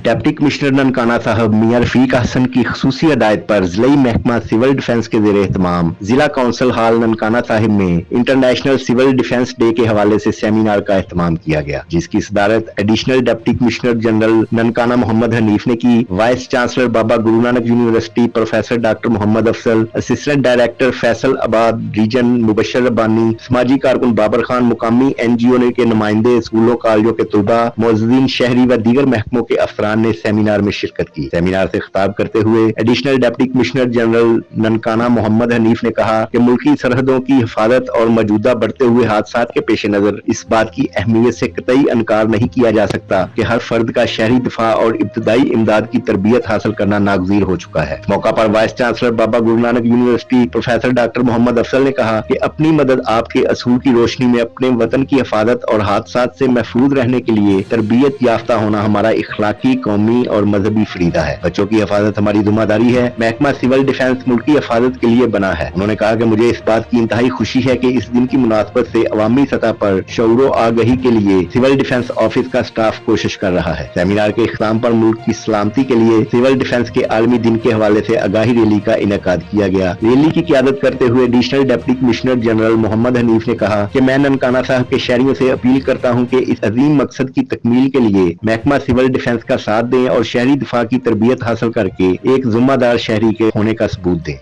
Deputy commissioner Nankana साहब मियां रफीक हसन की खसूसी हदायत पर जिला महकमा सिविल डिफेंस के ज़ेरे एहतमाम जिला काउंसिल हॉल ननकाना साहिब में इंटरनेशनल सिविल डिफेंस डे के हवाले से सेमिनार का एहतमाम किया गया, जिसकी सदारत additional deputy commissioner general Nankana Mohammad Hanif ने की। Vice chancellor Baba Guru Nanak university professor doctor Mohammad Afzal, assistant director Faisalabad region Mubashar Rabbani, समाजी कारकुन बाबर खान, मुकामी NGO के नुमाइंदे, स्कूलों कॉलेजों के तलबा, मौजूदीन शहरी व दीगर महकमों के अफसरान ने सेमिनार में शिरकत की। सेमिनार से खिताब करते हुए additional deputy commissioner general Nankana Mohammad Hanif ने कहा कि मुल्की सरहदों की हिफाजत और मौजूदा बढ़ते हुए हादसात के पेश नजर इस बात की अहमियत से कतई इनकार नहीं किया जा सकता कि हर फर्द का शहरी दिफा और इब्तदाई इमदाद की तरबियत हासिल करना नागजीर हो चुका है। मौका पर vice chancellor Baba Guru Nanak university professor doctor Mohammad Afzal ने कहा कि अपनी मदद आपके असूल की रोशनी में अपने वतन की हिफाजत और हादसात से महफूज रहने के लिए तरबियत याफ्ता होना हमारा इखलाकी, कौमी और मजहबी फरीदा है। बच्चों की हिफाजत हमारी जिम्मेदारी है। महकमा सिविल डिफेंस मुल्क की हिफाजत के लिए बना है। उन्होंने कहा कि मुझे इस बात की इंतहाई खुशी है कि इस दिन की मुनासबत से अवामी सतह पर शऊरो आगही के लिए सिविल डिफेंस ऑफिस का स्टाफ कोशिश कर रहा है। सेमिनार के इख्तिताम पर मुल्क की सलामती के लिए सिविल डिफेंस के आलमी दिन के हवाले से आगाही रैली का इनेकाद किया गया। रैली की क़ियादत करते हुए additional deputy commissioner general Mohammad Hanif ने कहा कि मैं ननकाना साहब के शहरियों से अपील करता हूं कि इस अजीम मकसद की तकमील के लिए महकमा सिविल डिफेंस का साथ दें और शहरी दिफा की तरबियत हासिल करके एक जिम्मेदार शहरी के होने का सबूत दें।